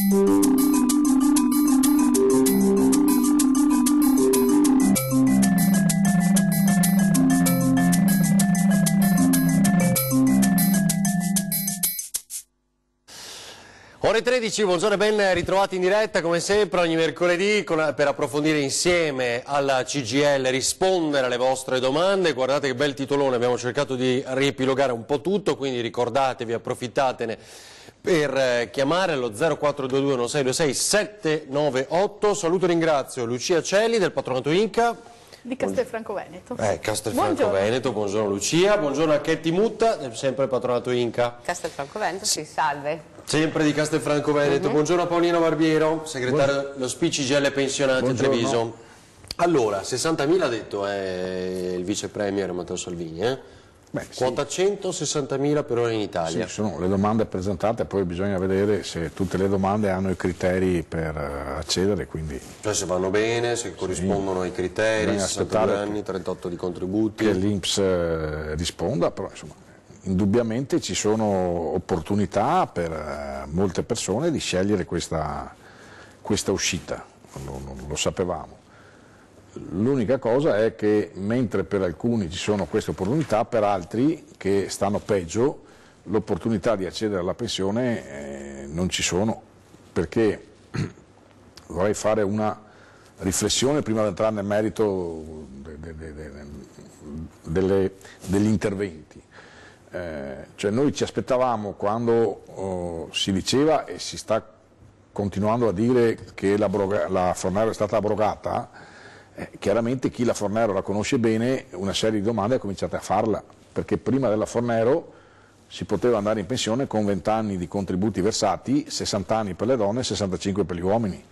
Ore 13, buongiorno e ben ritrovati in diretta come sempre ogni mercoledì per approfondire insieme alla CGIL, rispondere alle vostre domande. Guardate che bel titolone, abbiamo cercato di riepilogare un po' tutto, quindi ricordatevi, approfittatene per chiamare allo 0422 1626 798. Saluto e ringrazio Lucia Celli del Patronato Inca. Di Castelfranco Veneto. Castelfranco Veneto, buongiorno Lucia, buongiorno a Chetti Mutta, sempre Patronato Inca. Castelfranco Veneto, sì, salve. Sempre di Castelfranco Veneto, buongiorno a Paolino Barbiero, segretario dello CGIL pensionati a Treviso. Allora, 60.000 ha detto il vice premier Matteo Salvini, Quota 160.000 per ora in Italia. Sì, sono le domande presentate, poi bisogna vedere se tutte le domande hanno i criteri per accedere, quindi... Cioè se vanno bene, se corrispondono ai criteri, 62 anni, 38 di contributi. Che l'INPS risponda, però insomma, indubbiamente ci sono opportunità per molte persone di scegliere questa uscita, lo sapevamo. L'unica cosa è che mentre per alcuni ci sono queste opportunità, per altri che stanno peggio l'opportunità di accedere alla pensione non ci sono, perché vorrei fare una riflessione prima di entrare nel merito degli interventi. Cioè noi ci aspettavamo, quando si diceva e si sta continuando a dire che la Fornero è stata abrogata, chiaramente chi la Fornero la conosce bene una serie di domande ha cominciato a farla, perché prima della Fornero si poteva andare in pensione con 20 anni di contributi versati, 60 anni per le donne e 65 per gli uomini.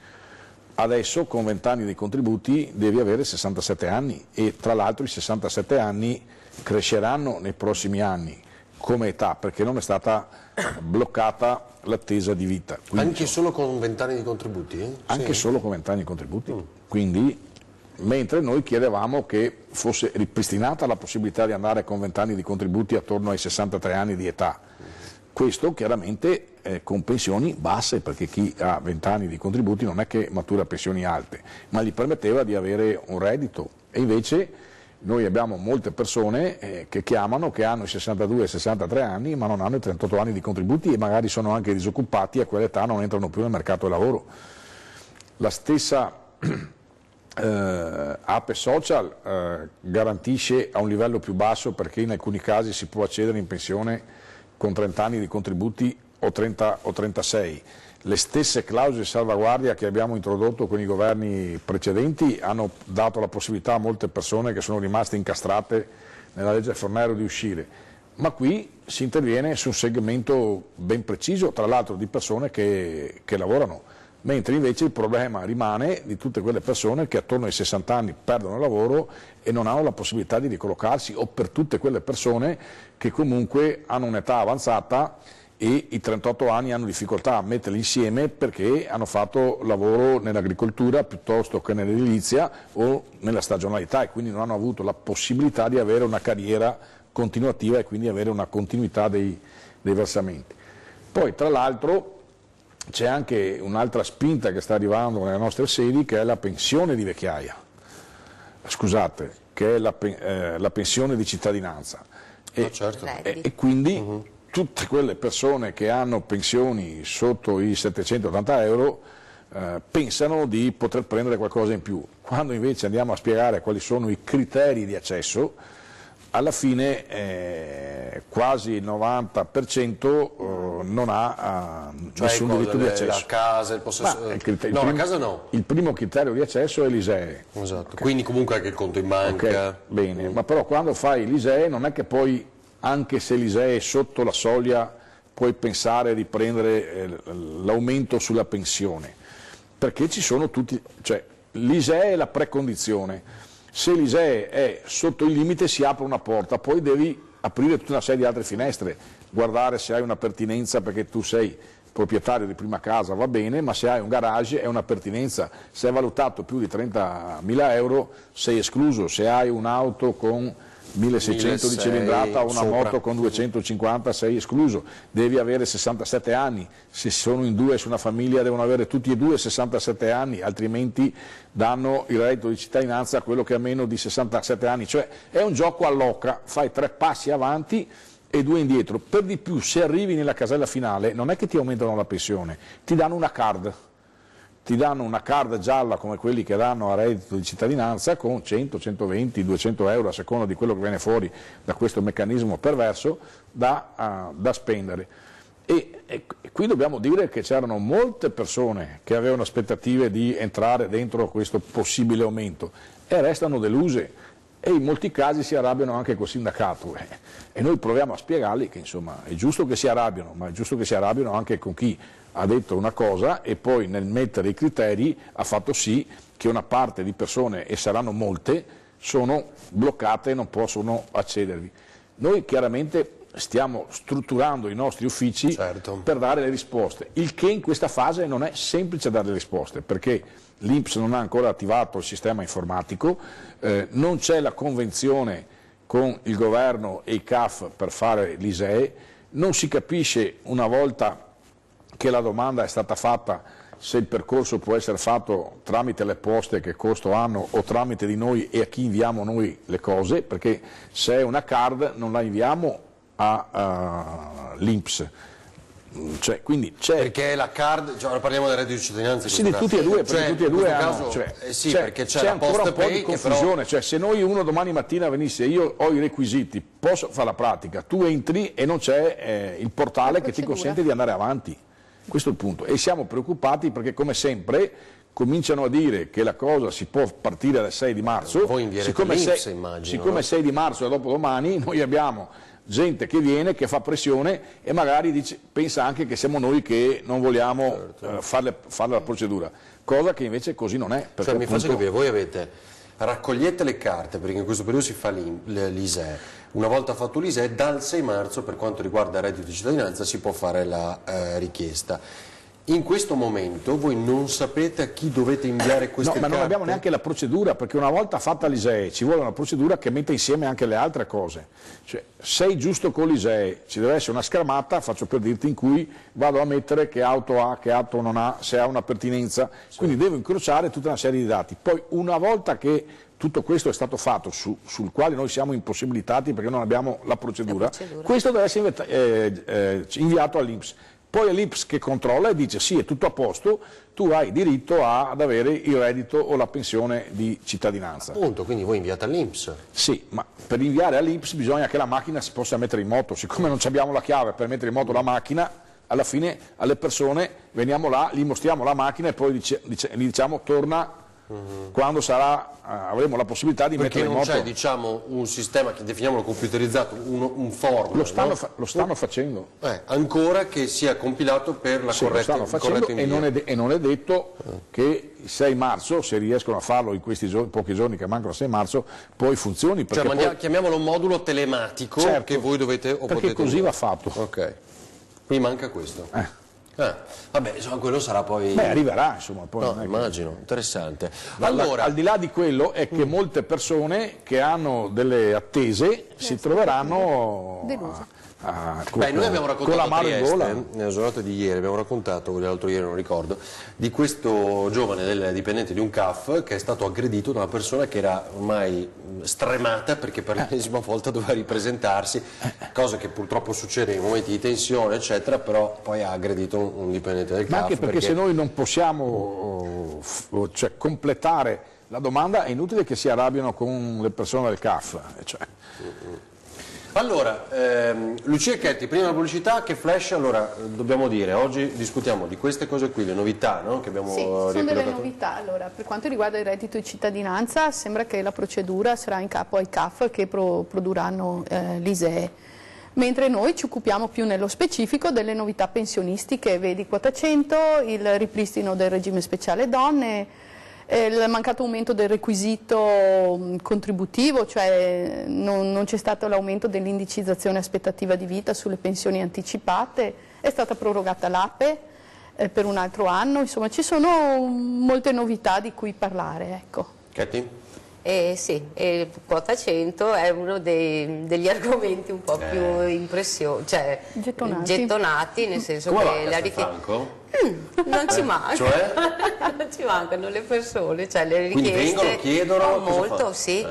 Adesso con 20 anni di contributi devi avere 67 anni e tra l'altro i 67 anni cresceranno nei prossimi anni come età, perché non è stata bloccata l'attesa di vita. Quindi, anche solo con 20 anni di contributi? Anche solo con 20 anni di contributi. Quindi, mentre noi chiedevamo che fosse ripristinata la possibilità di andare con 20 anni di contributi attorno ai 63 anni di età. Questo chiaramente con pensioni basse, perché chi ha 20 anni di contributi non è che matura pensioni alte, ma gli permetteva di avere un reddito. E invece noi abbiamo molte persone che chiamano, che hanno i 62 e 63 anni, ma non hanno i 38 anni di contributi e magari sono anche disoccupati e a quell'età non entrano più nel mercato del lavoro. La stessa Ape Social garantisce a un livello più basso, perché in alcuni casi si può accedere in pensione con 30 anni di contributi o 30 o 36. Le stesse clausole di salvaguardia che abbiamo introdotto con i governi precedenti hanno dato la possibilità a molte persone che sono rimaste incastrate nella legge Fornero di uscire, ma qui si interviene su un segmento ben preciso, tra l'altro di persone che lavorano. Mentre invece il problema rimane di tutte quelle persone che attorno ai 60 anni perdono il lavoro e non hanno la possibilità di ricollocarsi, o per tutte quelle persone che comunque hanno un'età avanzata e i 38 anni hanno difficoltà a metterli insieme perché hanno fatto lavoro nell'agricoltura piuttosto che nell'edilizia o nella stagionalità e quindi non hanno avuto la possibilità di avere una carriera continuativa e quindi avere una continuità dei versamenti. Poi tra l'altro c'è anche un'altra spinta che sta arrivando nelle nostre sedi, che è la pensione di vecchiaia, scusate, che è la pensione di cittadinanza. E quindi tutte quelle persone che hanno pensioni sotto i 780 euro pensano di poter prendere qualcosa in più. Quando invece andiamo a spiegare quali sono i criteri di accesso, alla fine quasi il 90% non ha nessun diritto di accesso. La casa, il possesso... la casa no. Il primo criterio di accesso è l'ISEE. Esatto, okay. Quindi comunque anche il conto in banca. Okay, bene, ma però quando fai l'ISEE non è che poi, anche se l'ISEE è sotto la soglia, puoi pensare di prendere l'aumento sulla pensione, perché ci sono tutti, cioè l'ISEE è la precondizione. Se l'ISEE è sotto il limite si apre una porta, poi devi aprire tutta una serie di altre finestre, guardare se hai una pertinenza perché tu sei proprietario di prima casa va bene, ma se hai un garage è una pertinenza, se è valutato più di 30.000 euro sei escluso, se hai un'auto con 1600 di cilindrata o una moto con 250 sei escluso, devi avere 67 anni, se sono in due su una famiglia devono avere tutti e due 67 anni, altrimenti danno il reddito di cittadinanza a quello che ha meno di 67 anni, cioè è un gioco all'oca, fai 3 passi avanti e 2 indietro, per di più se arrivi nella casella finale non è che ti aumentano la pensione, ti danno una card. Ti danno una card gialla come quelli che danno a reddito di cittadinanza con 100, 120, 200 euro a seconda di quello che viene fuori da questo meccanismo perverso da spendere. E qui dobbiamo dire che c'erano molte persone che avevano aspettative di entrare dentro questo possibile aumento e restano deluse e in molti casi si arrabbiano anche col sindacato e noi proviamo a spiegargli che insomma è giusto che si arrabbiano, ma è giusto che si arrabbiano anche con chi ha detto una cosa e poi nel mettere i criteri ha fatto sì che una parte di persone, e saranno molte, sono bloccate e non possono accedervi. Noi chiaramente stiamo strutturando i nostri uffici per dare le risposte, il che in questa fase non è semplice dare le risposte, perché l'INPS non ha ancora attivato il sistema informatico, non c'è la convenzione con il governo e i CAF per fare l'ISEE, non si capisce una volta che la domanda è stata fatta se il percorso può essere fatto tramite le poste che costo hanno o tramite di noi e a chi inviamo noi le cose, perché se è una card non la inviamo all'INPS. Cioè, quindi c'è... Perché la card, cioè, parliamo del reddito di cittadinanza. Sì, di tutti e due, perché cioè, tutti e due hanno, caso, cioè, sì, perché c'è ancora un po' di confusione, però... cioè se noi uno domani mattina venisse, io ho i requisiti, posso fare la pratica, tu entri e non c'è il portale che ti consente di andare avanti, questo è il punto, e siamo preoccupati perché come sempre cominciano a dire che la cosa si può partire dal 6 di marzo, siccome 6 di marzo è dopodomani, noi abbiamo gente che viene, che fa pressione e magari pensa anche che siamo noi che non vogliamo fare la procedura, cosa che invece così non è. Cioè, mi faccio capire, voi raccogliete le carte, perché in questo periodo si fa l'ISEE, una volta fatto l'ISEE, dal 6 marzo per quanto riguarda il reddito di cittadinanza si può fare la richiesta. In questo momento voi non sapete a chi dovete inviare queste carte? No, ma non abbiamo neanche la procedura, perché una volta fatta l'ISEE ci vuole una procedura che metta insieme anche le altre cose. Cioè, sei giusto con l'ISEE, ci deve essere una schermata, faccio per dirti, in cui vado a mettere che auto ha, che auto non ha, se ha una pertinenza, quindi devo incrociare tutta una serie di dati. Poi una volta che tutto questo è stato fatto, sul quale noi siamo impossibilitati perché non abbiamo la procedura. Questo deve essere inviato all'INPS. Poi è l'INPS che controlla e dice sì, è tutto a posto, tu hai diritto ad avere il reddito o la pensione di cittadinanza. Appunto, quindi voi inviate all'INPS? Sì, ma per inviare all'INPS bisogna che la macchina si possa mettere in moto, siccome non abbiamo la chiave per mettere in moto la macchina, alla fine alle persone veniamo là, gli mostriamo la macchina e poi gli diciamo torna quando avremo la possibilità di mettere in moto. Perché non c'è, diciamo, un sistema che definiamolo computerizzato, un form. Lo stanno facendo. Ancora che sia compilato per la corretta invio. E non è detto che il 6 marzo, se riescono a farlo in questi pochi giorni che mancano al 6 marzo, poi funzioni. Cioè, chiamiamolo modulo telematico, certo, che voi dovete o perché potete così va fatto. Ok. Qui manca questo. Vabbè, insomma, quello sarà poi... Beh, arriverà, insomma. Poi no, immagino, interessante. Allora, al di là di quello è che molte persone che hanno delle attese si troveranno deluse. Noi abbiamo raccontato a Trieste, nella giornata di ieri, abbiamo raccontato, o l'altro ieri non ricordo, di questo giovane dipendente di un CAF che è stato aggredito da una persona che era ormai stremata perché per l'ennesima volta doveva ripresentarsi, cosa che purtroppo succede in momenti di tensione, eccetera, però poi ha aggredito un dipendente del CAF. Ma anche perché se noi non possiamo completare la domanda è inutile che si arrabbiano con le persone del CAF. Allora, Lucia Chetti, prima la pubblicità, che flash, allora dobbiamo dire, oggi discutiamo di queste cose qui, le novità, no? Che abbiamo sono delle novità. Allora, per quanto riguarda il reddito di cittadinanza, sembra che la procedura sarà in capo ai CAF che produrranno l'ISEE, mentre noi ci occupiamo più nello specifico delle novità pensionistiche, vedi quota 100, il ripristino del regime speciale donne, il mancato aumento del requisito contributivo, cioè non c'è stato l'aumento dell'indicizzazione aspettativa di vita sulle pensioni anticipate, è stata prorogata l'APE per un altro anno, insomma ci sono molte novità di cui parlare. Ecco. Chetti? Sì, e quota 100 è uno degli argomenti un po' più cioè gettonati, nel senso come che va Franco? Non ci manca, Cioè? non ci mancano le persone, cioè le Quindi richieste vengono, chiedono, molto, sì.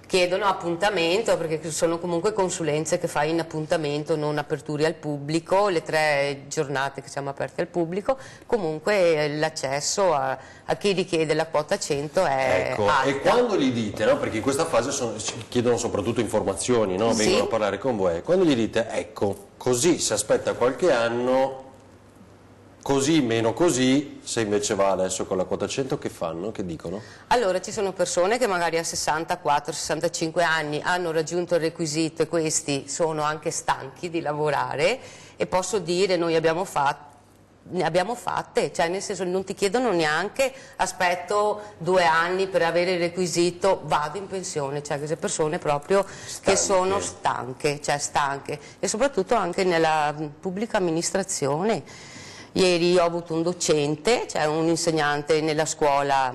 Chiedono appuntamento, perché sono comunque consulenze che fai in appuntamento, non aperture al pubblico, le 3 giornate che siamo aperte al pubblico, comunque l'accesso a chi richiede la quota 100 è alta. E quando gli dite, no? Perché in questa fase chiedono soprattutto informazioni, no? Vengono a parlare con voi, quando gli dite ecco, così si aspetta qualche anno, così meno così, se invece va adesso con la quota 100, che fanno? Che dicono? Allora ci sono persone che magari a 64-65 anni hanno raggiunto il requisito e questi sono anche stanchi di lavorare, e posso dire noi ne abbiamo fatte, cioè nel senso non ti chiedono neanche aspetto 2 anni per avere il requisito, vado in pensione, cioè queste persone proprio che sono stanche, e soprattutto anche nella pubblica amministrazione. Ieri ho avuto un docente, cioè un insegnante nella scuola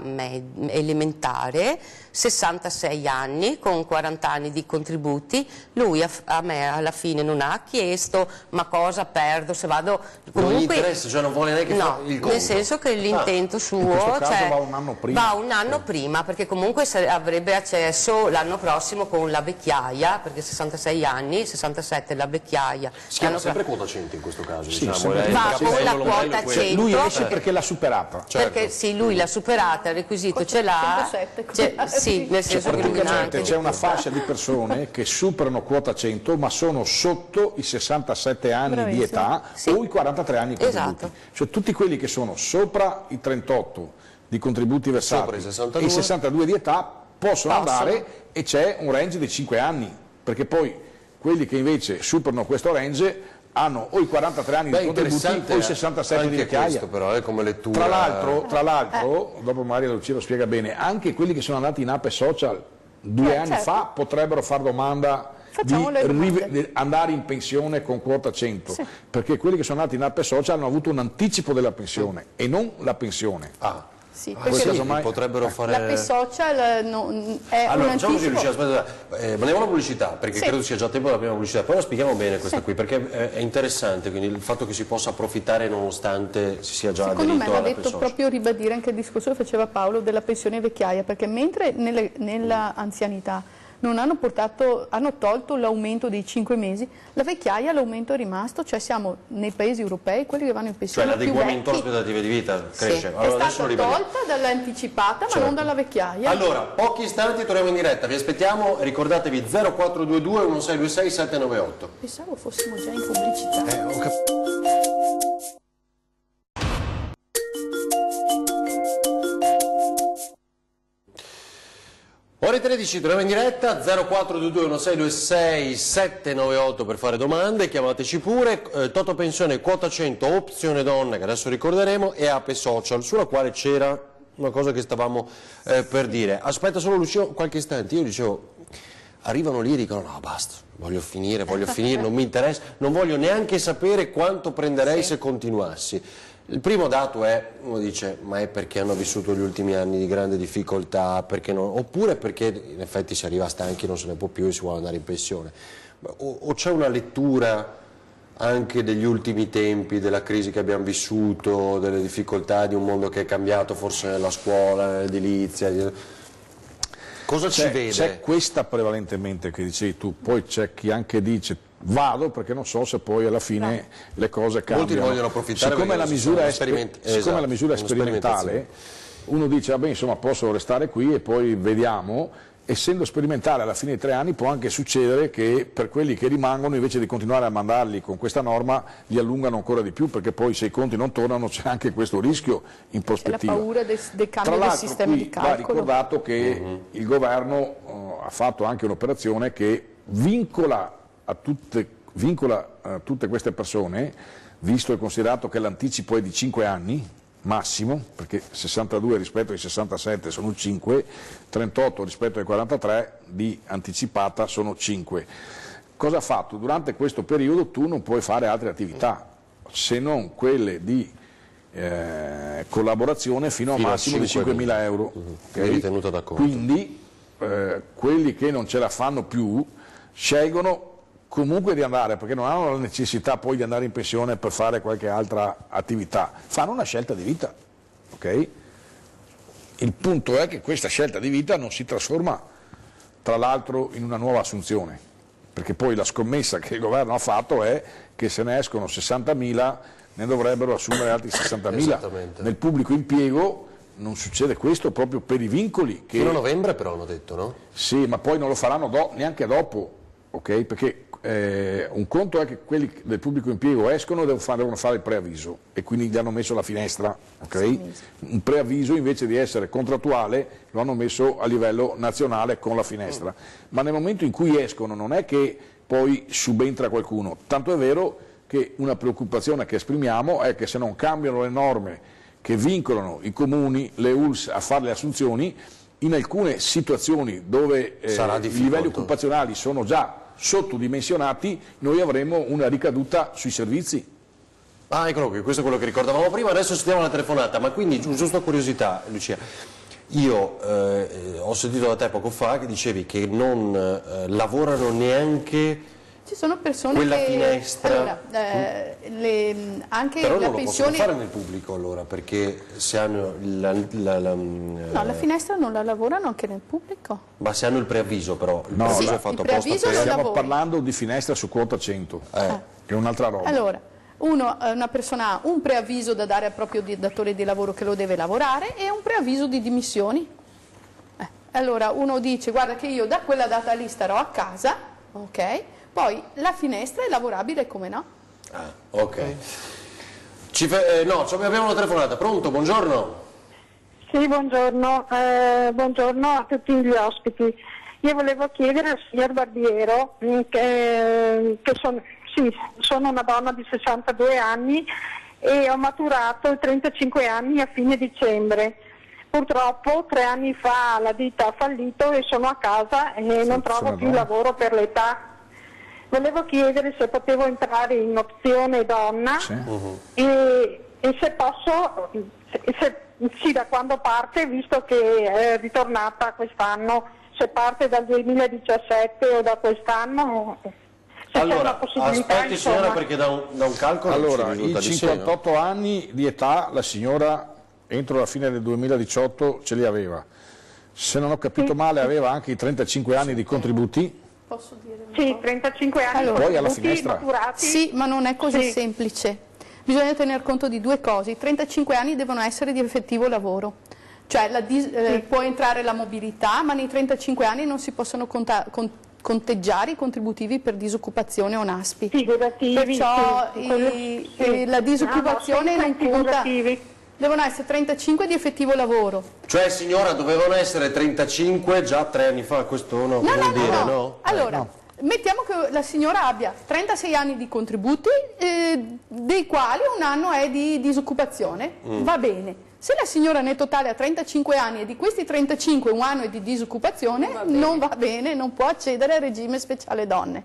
elementare, 66 anni, con 40 anni di contributi. Lui a me alla fine non ha chiesto ma cosa perdo se vado... Comunque, non gli interessa, cioè non vuole neanche fare il conto. Nel senso che l'intento suo... In questo caso va un anno prima. Va un anno prima, perché comunque avrebbe accesso l'anno prossimo con la vecchiaia, perché 66 anni, 67 la vecchiaia. Si chiama sempre quota 100 in questo caso, Sì, diciamo. Va con la quota 100. Lui esce perché l'ha superata. Certo. Perché sì, lui l'ha superata, il requisito ce l'ha. 107, Sì, nel senso che lui Praticamente c'è una fascia di persone che superano quota 100 ma sono sotto i 67 anni di età o i 43 anni di contributi. Cioè tutti quelli che sono sopra i 38 di contributi versati e i 62 di età possono andare, e c'è un range di 5 anni, perché poi quelli che invece superano questo range hanno o i 43 anni di contributi o i 67 di vecchiaia. Questo però come lettura. Tra l'altro, dopo Maria Lucia lo spiega bene, anche quelli che sono andati in app social 2 anni fa potrebbero fare domanda di andare in pensione con quota 100, perché quelli che sono andati in app social hanno avuto un anticipo della pensione e non la pensione. Sì, potrebbero fare... L'AP social è un diciamo anticipo. così, aspetta, mandiamo la pubblicità, perché credo sia già tempo della prima pubblicità, poi la spieghiamo bene questa qui, perché è interessante, quindi il fatto che si possa approfittare nonostante si sia già Secondo aderito me alla va detto proprio ribadire anche il discorso che faceva Paolo della pensione vecchiaia, perché mentre nella anzianità hanno tolto l'aumento dei 5 mesi, la vecchiaia l'aumento è rimasto, cioè siamo nei paesi europei quelli che vanno in pensione cioè più l'adeguamento alle vecchi. aspettative di vita cresce. Allora, è stata tolta dall'anticipata ma non dalla vecchiaia. Allora, pochi istanti torniamo in diretta, vi aspettiamo, ricordatevi 0422 1626 798. Pensavo fossimo già in pubblicità. Ho capito. Ore 13, torniamo in diretta, 0422 1626 798 per fare domande, chiamateci pure, Toto Pensione, quota 100, opzione donna, che adesso ricorderemo, e Ape Social, sulla quale c'era una cosa che stavamo per dire. Aspetta solo Lucio qualche istante, io dicevo, arrivano lì e dicono no basta, voglio finire, non mi interessa, non voglio neanche sapere quanto prenderei se continuassi. Il primo dato è, uno dice, ma è perché hanno vissuto gli ultimi anni di grande difficoltà, perché non, oppure perché in effetti si arriva stanchi, non se ne può più e si vuole andare in pensione. O c'è una lettura anche degli ultimi tempi, della crisi che abbiamo vissuto, delle difficoltà di un mondo che è cambiato forse nella scuola, nell'edilizia? Cosa ci vede? C'è questa prevalentemente che dicevi tu, poi c'è chi anche dice vado perché non so se poi alla fine le cose cambiano. Molti vogliono approfittare. Siccome la misura è sperimentale, sperimentazione, uno dice vabbè insomma posso restare qui e poi vediamo. Essendo sperimentale alla fine di 3 anni può anche succedere che per quelli che rimangono invece di continuare a mandarli con questa norma li allungano ancora di più, perché poi se i conti non tornano c'è anche questo rischio in prospettiva. C'è la paura del cambio del sistema di calcolo. Va ricordato che il governo ha fatto anche un'operazione che vincola tutte queste persone, visto e considerato che l'anticipo è di 5 anni massimo, perché 62 rispetto ai 67 sono 5, 38 rispetto ai 43 di anticipata sono 5. Cosa ha fatto? Durante questo periodo tu non puoi fare altre attività, se non quelle di collaborazione fino a massimo di 5.000 euro. Quindi tenuta da conto. Quindi quelli che non ce la fanno più scelgono comunque di andare, perché non hanno la necessità poi di andare in pensione per fare qualche altra attività, fanno una scelta di vita, ok? Il punto è che questa scelta di vita non si trasforma tra l'altro in una nuova assunzione, perché poi la scommessa che il governo ha fatto è che se ne escono 60.000 ne dovrebbero assumere altri 60.000. Nel pubblico impiego non succede questo proprio per i vincoli che... Fino a novembre però hanno detto, no? Sì, ma poi non lo faranno neanche dopo, ok? Perché un conto è che quelli del pubblico impiego escono e devono fare il preavviso e quindi gli hanno messo la finestra, ok? Un preavviso invece di essere contrattuale lo hanno messo a livello nazionale con la finestra, ma nel momento in cui escono non è che poi subentra qualcuno, tanto è vero che una preoccupazione che esprimiamo è che se non cambiano le norme che vincolano i comuni, le ULS a fare le assunzioni, in alcune situazioni dove i livelli occupazionali sono già sottodimensionati, noi avremo una ricaduta sui servizi. Ah, eccolo qui, questo è quello che ricordavamo prima, adesso sentiamo la telefonata, ma quindi, giusto curiosità, Lucia, io ho sentito da te poco fa che dicevi che non lavorano neanche... Ci sono persone quella che... finestra... Allora, anche però la non lo pensione... possono fare nel pubblico allora, perché se hanno No, la finestra non la lavorano anche nel pubblico. Ma se hanno il preavviso però, il No, preavviso sì, è fatto il preavviso apposta per... non Stiamo lavori. parlando di finestra su quota 100, che è un'altra roba. Allora, una persona ha un preavviso da dare al proprio datore di lavoro che lo deve lavorare e un preavviso di dimissioni. Allora uno dice guarda che io da quella data lì starò a casa, ok? Poi la finestra è lavorabile come no? Ah, ok. No, abbiamo una telefonata, pronto, buongiorno. Sì, buongiorno, buongiorno a tutti gli ospiti. Io volevo chiedere al signor Barbiero, che sono una donna di 62 anni e ho maturato i 35 anni a fine dicembre. Purtroppo 3 anni fa la ditta ha fallito e sono a casa e non trovo più lavoro per l'età. Volevo chiedere se potevo entrare in opzione donna e se posso, sì, da quando parte, visto che è ritornata quest'anno, se parte dal 2017 o da quest'anno, se c'è una possibilità. Aspetti signora, perché da un calcolo Allora, ci i risulta di 58 anni di età la signora entro la fine del 2018 ce li aveva. Se non ho capito male aveva anche i 35 anni di contributi. Posso dire? Sì, 35 anni Allora, poi alla finestra. maturati. Sì, ma non è così semplice. Bisogna tener conto di due cose. I 35 anni devono essere di effettivo lavoro. Cioè può entrare la mobilità, ma nei 35 anni non si possono conteggiare i contributivi per disoccupazione o NASPI. Figurativi, perciò la disoccupazione non conta. figurativi. Devono essere 35 di effettivo lavoro. Cioè signora, dovevano essere 35 già 3 anni fa, questo no? No. Allora, mettiamo che la signora abbia 36 anni di contributi, dei quali un anno è di disoccupazione, va bene. Se la signora nel totale ha 35 anni e di questi 35 un anno è di disoccupazione, non va bene, non può accedere al regime speciale donne.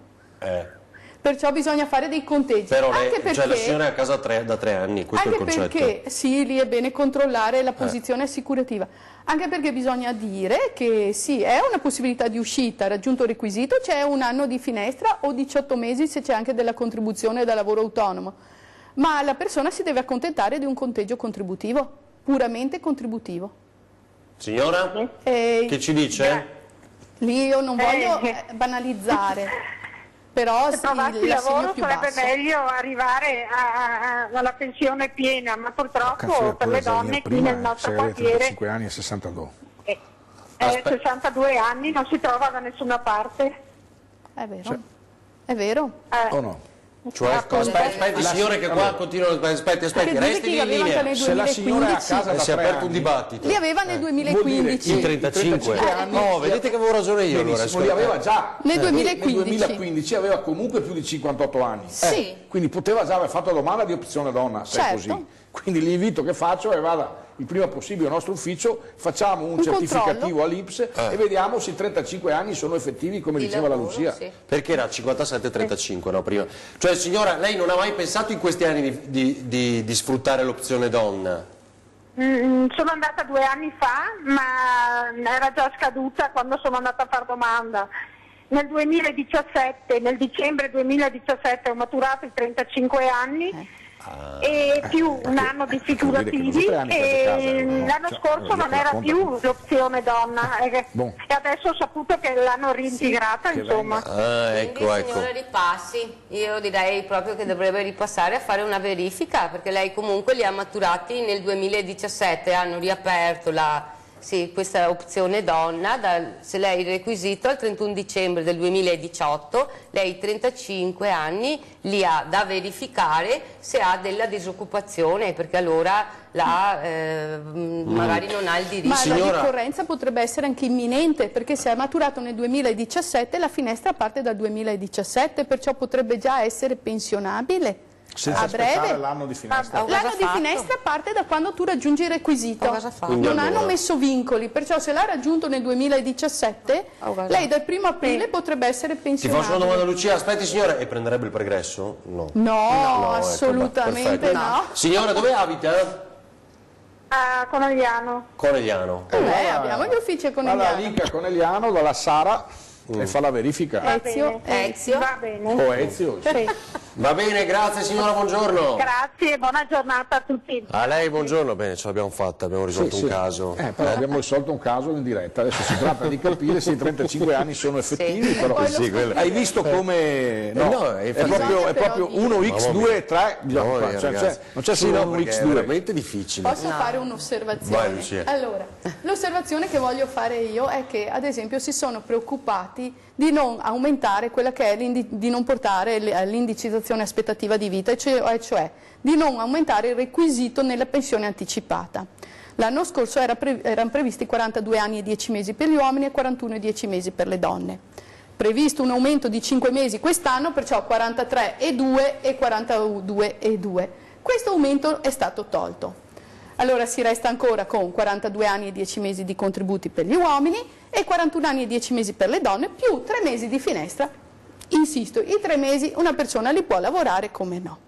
Perciò bisogna fare dei conteggi. Però anche perché, cioè la signora è a casa da 3 anni, questo è il concetto. Anche perché, sì, lì è bene controllare la posizione assicurativa. Anche perché bisogna dire che sì, è una possibilità di uscita, raggiunto il requisito, c'è un anno di finestra o 18 mesi se c'è anche della contribuzione da lavoro autonomo. Ma la persona si deve accontentare di un conteggio contributivo, puramente contributivo. Signora, che ci dice? Lì io non voglio banalizzare. Però Se trovassi lavoro sarebbe meglio arrivare alla pensione piena, ma purtroppo per le donne qui nel nostro quartiere 35 anni e 62. 62 anni non si trova da nessuna parte. È vero, è vero. O no? Cioè, aspetti signore che qua continuano, aspetti, resti in linea. Se la signora è a casa da si è 3 aperto un anni, dibattito. Li aveva nel 2015. In 35 anni. No, vedete che avevo ragione io allora. Li aveva già. Nel 2015. Nel 2015 aveva comunque più di 58 anni. Sì. Quindi poteva già aver fatto la domanda di opzione donna, se è così. Quindi l'invito che faccio è vada il prima possibile al nostro ufficio, facciamo un certificativo all'Inps e vediamo se i 35 anni sono effettivi come diceva la Lucia. Sì. Perché era 57-35, no? Prima. Cioè signora, lei non ha mai pensato in questi anni di sfruttare l'opzione donna? Sono andata 2 anni fa, ma era già scaduta quando sono andata a far domanda. Nel 2017, nel dicembre 2017 ho maturato i 35 anni e più un anno di figurativi, e l'anno scorso non era più l'opzione donna e adesso ho saputo che l'hanno reintegrata, insomma. Quindi signora ripassi, io direi proprio che dovrebbe ripassare a fare una verifica, perché lei comunque li ha maturati nel 2017, hanno riaperto questa opzione donna, se lei il requisito al 31 dicembre del 2018, lei 35 anni li ha da verificare se ha della disoccupazione, perché allora magari non ha il diritto. Ma la ricorrenza potrebbe essere anche imminente, perché se è maturato nel 2017 la finestra parte dal 2017, perciò potrebbe già essere pensionabile. Senza a breve l'anno di finestra. l'anno di finestra parte da quando tu raggiungi il requisito, non hanno messo vincoli, perciò se l'ha raggiunto nel 2017 lei dal 1° aprile potrebbe essere Ti pensionabile. faccio una domanda, Lucia, aspetti signora, e prenderebbe il pregresso? No, assolutamente ecco, no. Signora, dove abita? A Conegliano. Conegliano. Abbiamo gli uffici a Conegliano. Alla link a Conegliano, dalla Sara, e fa la verifica. Ezio. Va bene. O Ezio. Sì. Va bene, grazie signora, buongiorno. Grazie, buona giornata a tutti. A lei buongiorno, bene, ce l'abbiamo fatta, abbiamo risolto un caso. Però abbiamo risolto un caso in diretta, adesso si tratta di capire se i 35 anni sono effettivi, però hai visto come è proprio 1x, 2, 3, non c'è solo 1x2. È veramente difficile. Posso fare un'osservazione? Vai, Lucia. Allora, l'osservazione che voglio fare io è che ad esempio si sono preoccupati di non aumentare quella che è di non portare l'indicizzazione aspettativa di vita, cioè di non aumentare il requisito nella pensione anticipata. L'anno scorso erano previsti 42 anni e 10 mesi per gli uomini e 41 e 10 mesi per le donne. Previsto un aumento di 5 mesi quest'anno, perciò 43 e 2 e 42 e 2. Questo aumento è stato tolto. Allora si resta ancora con 42 anni e 10 mesi di contributi per gli uomini e 41 anni e 10 mesi per le donne, più 3 mesi di finestra. Insisto, i 3 mesi una persona li può lavorare, come no.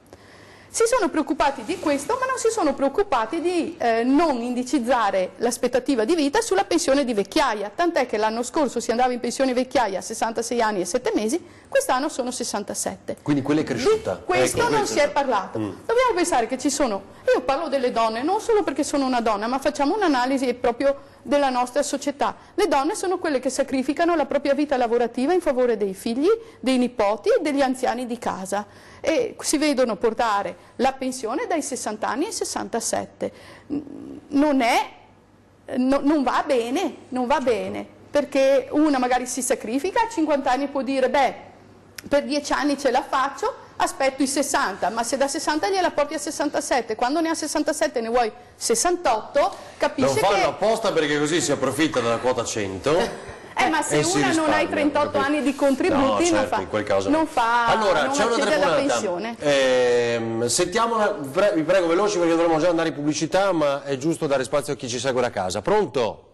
Si sono preoccupati di questo, ma non si sono preoccupati di non indicizzare l'aspettativa di vita sulla pensione di vecchiaia, tant'è che l'anno scorso si andava in pensione vecchiaia a 66 anni e 7 mesi, quest'anno sono 67. Quindi quella è cresciuta. Di questo non si è parlato. Dobbiamo pensare che ci sono, io parlo delle donne non solo perché sono una donna, ma facciamo un'analisi proprio della nostra società. Le donne sono quelle che sacrificano la propria vita lavorativa in favore dei figli, dei nipoti e degli anziani di casa, e si vedono portare la pensione dai 60 anni ai 67. Non va bene, non va bene, perché una magari si sacrifica, a 50 anni può dire beh, per 10 anni ce la faccio, aspetto i 60, ma se da 60 gliela porti a 67, quando ne ha 67 ne vuoi 68, capisci che... Non fanno apposta perché così si approfitta della quota 100. Ma se una non ha i 38 anni di contributi, no, certo, in quel caso no. Allora, c'è una telefonata. Sentiamola, vi prego veloci perché dovremo già andare in pubblicità, ma è giusto dare spazio a chi ci segue da casa. Pronto?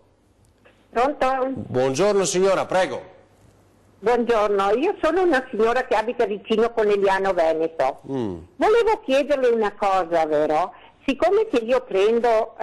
Pronto? Buongiorno signora, prego. Buongiorno, io sono una signora che abita vicino Conegliano Veneto. Volevo chiederle una cosa, vero? Siccome che io prendo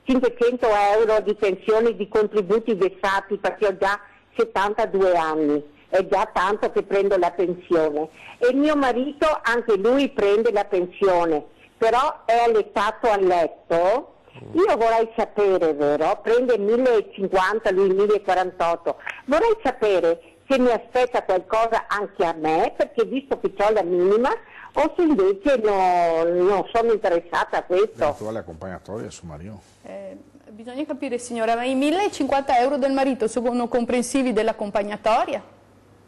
500 euro di pensione di contributi vessati perché ho già 72 anni, è già tanto che prendo la pensione, e mio marito anche lui prende la pensione, però è allettato a letto. Io vorrei sapere, vero, prende 1050, lui 1048, vorrei sapere se mi aspetta qualcosa anche a me, perché visto che ho la minima, o se invece non sono interessata a questo. L'attuale accompagnatoria su Mario. Bisogna capire signora, ma i 1050 euro del marito sono comprensivi dell'accompagnatoria?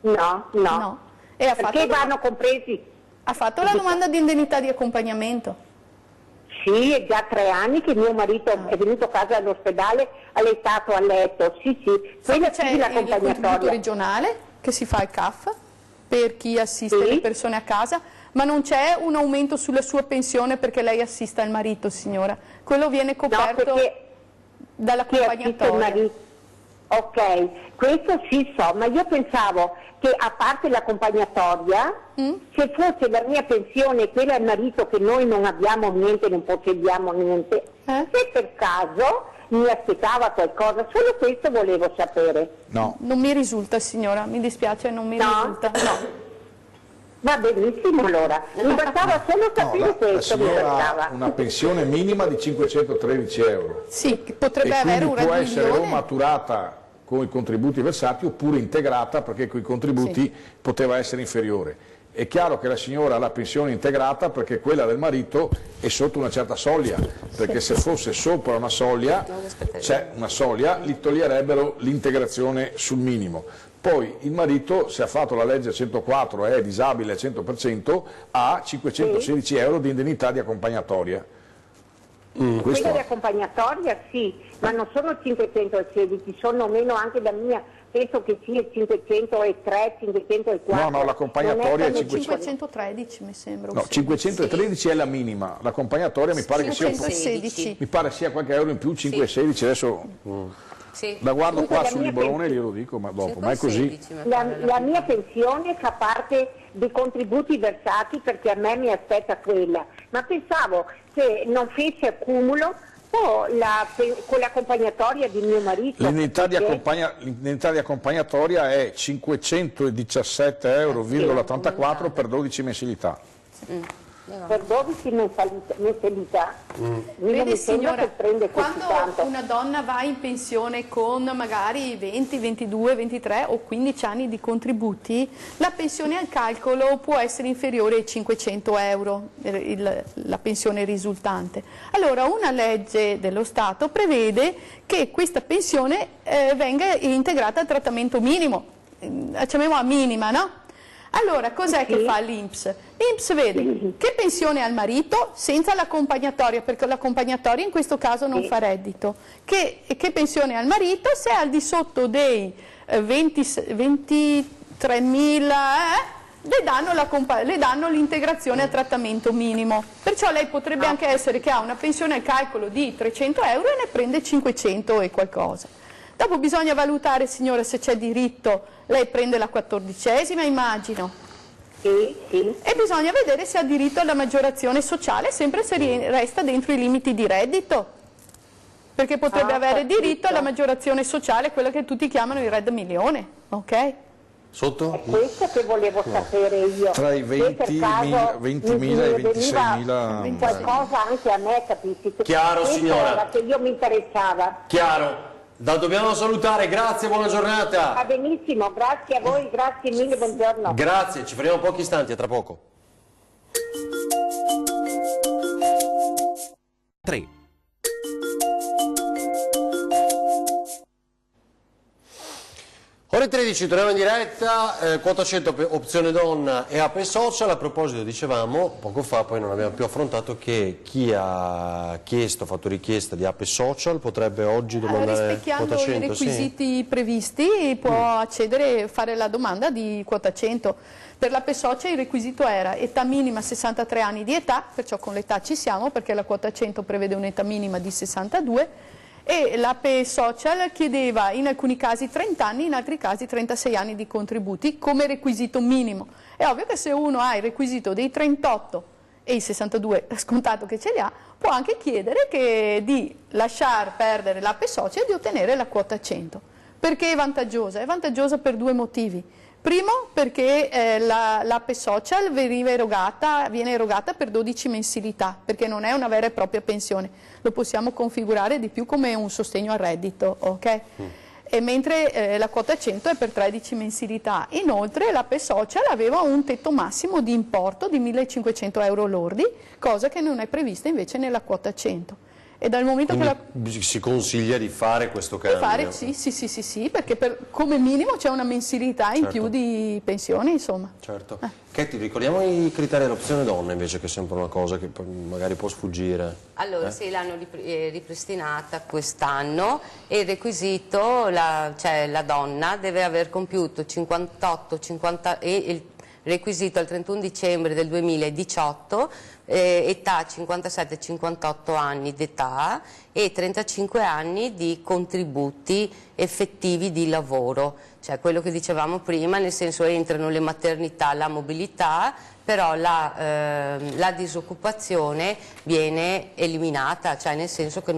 No. E perché vanno compresi? Ha fatto la domanda di indennità di accompagnamento? Sì, è già 3 anni che mio marito è venuto a casa dall'ospedale, allettato a letto, sì. Quella c'è il contributo regionale che si fa al CAF per chi assiste le persone a casa, ma non c'è un aumento sulla sua pensione perché lei assista il marito, signora. Quello viene coperto dall'accompagnatoria. Ok, questo sì so, ma io pensavo che a parte l'accompagnatoria, se fosse la mia pensione e quella del marito, che noi non abbiamo niente, non possediamo niente, se per caso mi aspettava qualcosa, solo questo volevo sapere. No. Non mi risulta, signora, mi dispiace, non mi risulta. No. Va benissimo allora, mi bastava solo sapere questo. La signora ha una pensione minima di 513 euro. Sì, che potrebbe E avere un quindi può reddito essere o milione. maturata con i contributi versati oppure integrata, perché con i contributi poteva essere inferiore. È chiaro che la signora ha la pensione integrata perché quella del marito è sotto una certa soglia, perché se fosse sopra una soglia, c'è una soglia, gli toglierebbero l'integrazione sul minimo. Poi il marito, se ha fatto la legge 104, è disabile al 100%, ha 516 euro di indennità di accompagnatoria. Quella di accompagnatoria sì, ma non sono 516, sono meno anche la mia, penso che sia 503, 504. No, l'accompagnatoria è 513 mi sembra. No, 513 è la minima, l'accompagnatoria mi pare che sia 516. mi pare sia qualche euro in più, 516, adesso la guardo qua sul librone e glielo dico, ma dopo, ma è così. La mia pensione fa parte dei contributi versati perché a me mi aspetta quella, ma pensavo che non fece accumulo con l'accompagnatoria di mio marito. L'indennità di accompagnatoria è 517,34 euro per 12 mensilità. Per 12 mensilità. Vedi signora, prende quando tanto. una donna va in pensione con magari 20, 22, 23 o 15 anni di contributi, la pensione al calcolo può essere inferiore ai 500 euro, la pensione risultante. Allora una legge dello Stato prevede che questa pensione venga integrata al trattamento minimo, chiamiamola minima, no? Allora, cos'è che fa l'INPS? L'INPS vede che pensione ha il marito senza l'accompagnatoria, perché l'accompagnatoria in questo caso non fa reddito, che pensione ha il marito se è al di sotto dei 23.000, le danno l'integrazione al trattamento minimo. Perciò lei potrebbe anche essere che ha una pensione al calcolo di 300 euro e ne prende 500 e qualcosa. Dopo bisogna valutare, signora, se c'è diritto, lei prende la 14ª, immagino. Sì. E bisogna vedere se ha diritto alla maggiorazione sociale, sempre se resta dentro i limiti di reddito. Perché potrebbe avere diritto alla maggiorazione sociale, quella che tutti chiamano il Red Milione, ok? Sotto? È questo che volevo sapere io. Tra i 20.000 e i 26.000. Qualcosa anche a me, capisci? Chiaro, questo signora. era che io mi interessava. Chiaro. La dobbiamo salutare, grazie, buona giornata. Va benissimo, grazie a voi, grazie mille, buongiorno. Grazie, ci fermiamo pochi istanti, a tra poco. 3. Ore 13, torniamo in diretta, quota 100 opzione donna e Ape Social. A proposito, dicevamo poco fa, poi non abbiamo più affrontato, che chi ha fatto richiesta di Ape Social potrebbe oggi domandare rispecchiando quota 100. i requisiti previsti può accedere e fare la domanda di quota 100. Per l'Ape Social il requisito era età minima 63 anni di età, perciò con l'età ci siamo perché la quota 100 prevede un'età minima di 62, e l'Ape Social chiedeva in alcuni casi 30 anni, in altri casi 36 anni di contributi come requisito minimo. È ovvio che se uno ha il requisito dei 38 e i 62, scontato che ce li ha, può anche chiedere di lasciar perdere l'Ape Social e di ottenere la quota 100. Perché è vantaggiosa? È vantaggiosa per due motivi. Primo, perché l'Ape Social viene erogata per 12 mensilità, perché non è una vera e propria pensione, lo possiamo configurare di più come un sostegno al reddito, ok? E mentre la quota 100 è per 13 mensilità. Inoltre l'Ape Social aveva un tetto massimo di importo di 1.500 euro lordi, cosa che non è prevista invece nella quota 100. E dal momento Quindi si consiglia di fare questo cambio? Sì, perché come minimo c'è una mensilità in più di pensioni, insomma. Certo. Katy, ricordiamo i criteri dell'opzione donna invece, che è sempre una cosa che magari può sfuggire. Allora, sì, l'hanno ripristinata quest'anno e il requisito, cioè la donna deve aver compiuto 58, 50, requisito al 31 dicembre del 2018, età 57-58 anni d'età e 35 anni di contributi effettivi di lavoro, cioè quello che dicevamo prima, nel senso entrano le maternità, la mobilità, però la disoccupazione viene eliminata, cioè nel senso che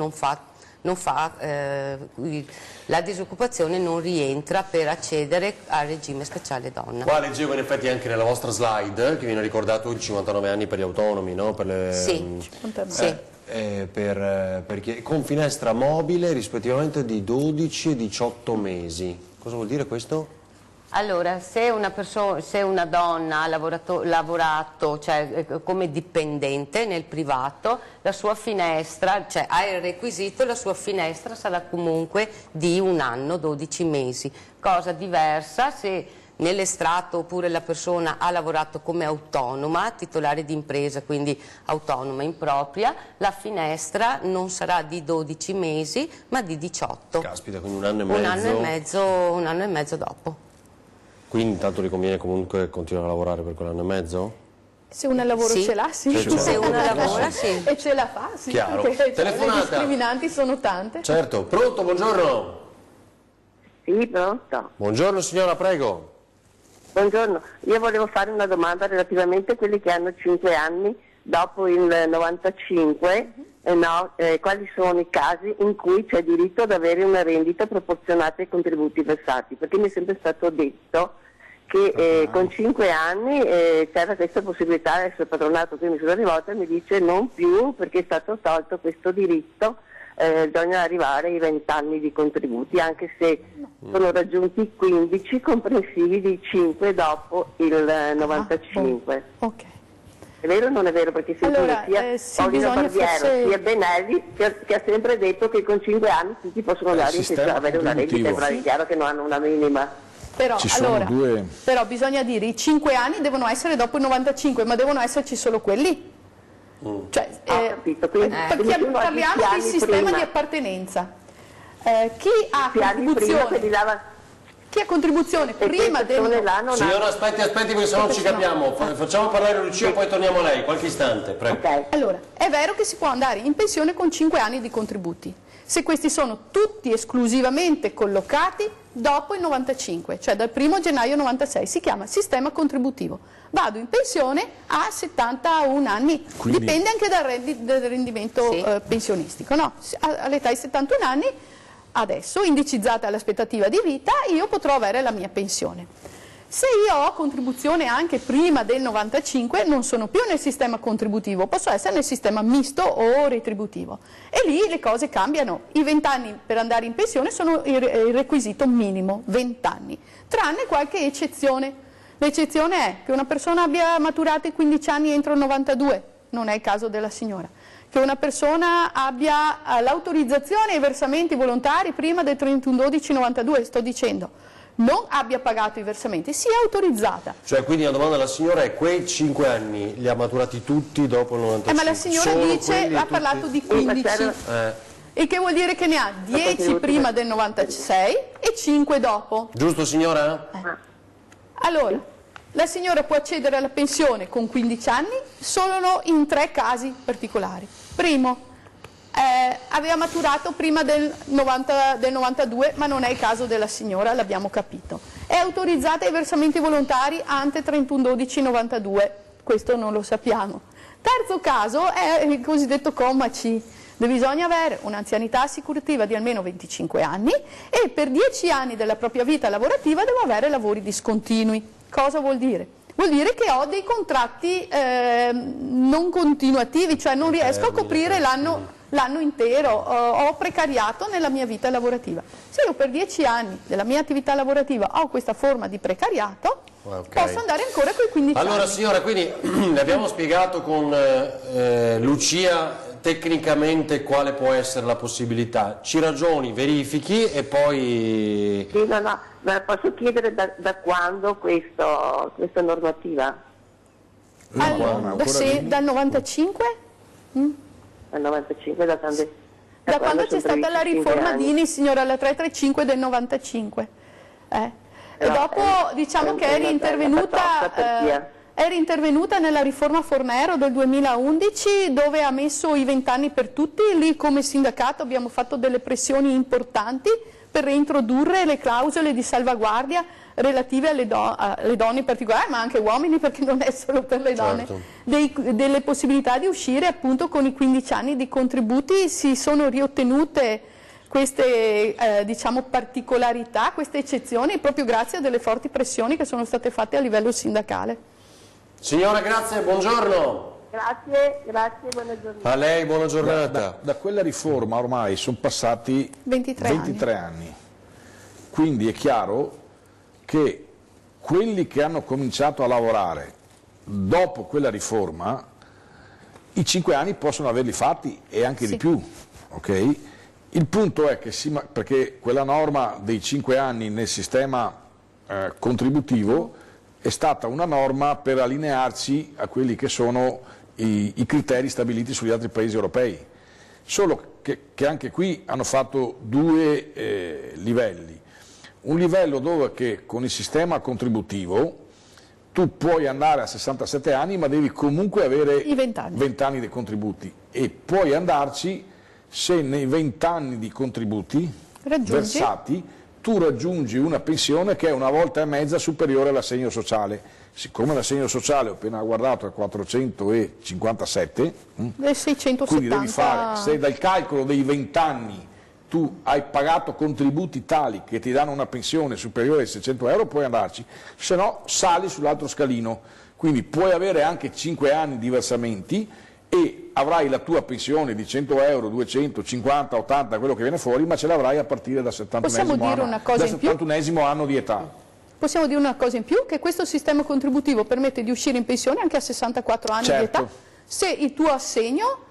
la disoccupazione non rientra per accedere al regime speciale donna. Qua leggevo in effetti anche nella vostra slide che viene ricordato il 59 anni per gli autonomi, no? Per le, sì, con finestra mobile rispettivamente di 12 e 18 mesi. Cosa vuol dire questo? Allora, se una donna ha lavorato cioè, come dipendente nel privato, la sua finestra, cioè ha il requisito, la sua finestra sarà comunque di 1 anno, 12 mesi. Cosa diversa se nell'estratto oppure la persona ha lavorato come autonoma, titolare di impresa, quindi autonoma in propria, la finestra non sarà di 12 mesi ma di 18. Caspita, quindi 1 anno e mezzo. 1 anno e mezzo dopo. Quindi intanto gli conviene comunque continuare a lavorare per quell'anno e mezzo? Se una lavoro ce l'ha, sì. Se una lavora, sì. E ce la fa, sì. Chiaro. Perché Telefonata. le discriminanti sono tante. Certo. Pronto, buongiorno. Sì, pronto. Buongiorno signora, prego. Buongiorno. Io volevo fare una domanda relativamente a quelli che hanno 5 anni dopo il 95. Quali sono i casi in cui c'è diritto ad avere una rendita proporzionata ai contributi versati? Perché mi è sempre stato detto che con 5 anni c'era questa possibilità, adesso il patronato qui mi sono rivolta e mi dice non più perché è stato tolto questo diritto, bisogna arrivare ai 20 anni di contributi, anche se sono raggiunti 15 comprensivi di 5 dopo il 95. Ok. È vero o non è vero? Perché sento sia Paolino Barbiero sia Benelli che ha sempre detto che con 5 anni tutti possono andare senza avere una rendita, però è chiaro che non hanno una minima. Però, però bisogna dire i 5 anni devono essere dopo il 95, ma devono esserci solo quelli. Cioè, capito, quindi, parliamo del sistema di appartenenza. Chi ha contribuzione? Chi ha contribuzione prima del... Signora, aspetti perché sennò non ci capiamo. Facciamo parlare Lucia e poi torniamo a lei, qualche istante, prego. Okay. Allora, è vero che si può andare in pensione con 5 anni di contributi, se questi sono tutti esclusivamente collocati dopo il 95, cioè dal 1 gennaio 96, si chiama sistema contributivo. Vado in pensione a 71 anni, quindi... dipende anche dal rendimento pensionistico, no? All'età di 71 anni, adesso, indicizzata l'aspettativa di vita, io potrò avere la mia pensione. Se io ho contribuzione anche prima del 95, non sono più nel sistema contributivo, posso essere nel sistema misto o retributivo. E lì le cose cambiano. I 20 anni per andare in pensione sono il requisito minimo, 20 anni, tranne qualche eccezione. L'eccezione è che una persona abbia maturato i 15 anni entro il 92, non è il caso della signora. Che una persona abbia l'autorizzazione ai versamenti volontari prima del 31/12/92, sto dicendo, non abbia pagato i versamenti, sia autorizzata. Cioè, quindi la domanda alla signora è: quei 5 anni li ha maturati tutti dopo il 95? Ma la signora dice, ha parlato di 15, il che vuol dire che ne ha 10 prima del 96 e 5 dopo. Giusto signora? Allora, la signora può accedere alla pensione con 15 anni solo in 3 casi particolari. Primo, aveva maturato prima del 92, ma non è il caso della signora, l'abbiamo capito. È autorizzata ai versamenti volontari ante 31/12/92, questo non lo sappiamo. Terzo caso è il cosiddetto comma C. Bisogna avere un'anzianità assicurativa di almeno 25 anni e per 10 anni della propria vita lavorativa devo avere lavori discontinui. Cosa vuol dire? Vuol dire che ho dei contratti non continuativi, cioè non riesco a coprire l'anno intero, ho precariato nella mia vita lavorativa. Se io per 10 anni della mia attività lavorativa ho questa forma di precariato, posso andare ancora con i 15 anni. Allora signora, quindi le abbiamo spiegato con Lucia tecnicamente quale può essere la possibilità. Ci ragioni, verifichi e poi... Sì, no, ma posso chiedere da quando questa normativa? Allora, dal 95? Dal 95, da quando c'è stata la riforma Dini, signora, la 335 del 95. dopo diciamo che eri intervenuta nella riforma Fornero del 2011, dove ha messo i 20 anni per tutti. Lì come sindacato abbiamo fatto delle pressioni importanti per reintrodurre le clausole di salvaguardia relative alle donne in particolare, ma anche uomini, perché non è solo per le donne, delle possibilità di uscire appunto con i 15 anni di contributi. Si sono riottenute queste diciamo particolarità, queste eccezioni, proprio grazie a delle forti pressioni che sono state fatte a livello sindacale. Signora, grazie, buongiorno. Grazie, buona giornata. A lei, buona giornata. Da quella riforma ormai sono passati 23 anni. Quindi è chiaro che quelli che hanno cominciato a lavorare dopo quella riforma, i 5 anni possono averli fatti e anche di più. Okay? Il punto è che, perché quella norma dei 5 anni nel sistema contributivo è stata una norma per allinearci a quelli che sono i criteri stabiliti sugli altri paesi europei, solo che anche qui hanno fatto due livelli. Un livello dove che con il sistema contributivo tu puoi andare a 67 anni ma devi comunque avere 20 anni di contributi, e puoi andarci se nei 20 anni di contributi versati tu raggiungi una pensione che è 1,5 volte superiore all'assegno sociale. Siccome l'assegno sociale, ho appena guardato, è 457, e 670. Quindi devi fare, se dal calcolo dei 20 anni tu hai pagato contributi tali che ti danno una pensione superiore ai 600 euro, puoi andarci, se no sali sull'altro scalino. Quindi puoi avere anche 5 anni di versamenti e avrai la tua pensione di 100 euro, 200, 50, 80, quello che viene fuori, ma ce l'avrai a partire dal 71esimo anno di età. Possiamo dire una cosa in più, che questo sistema contributivo permette di uscire in pensione anche a 64 anni di età, se il tuo assegno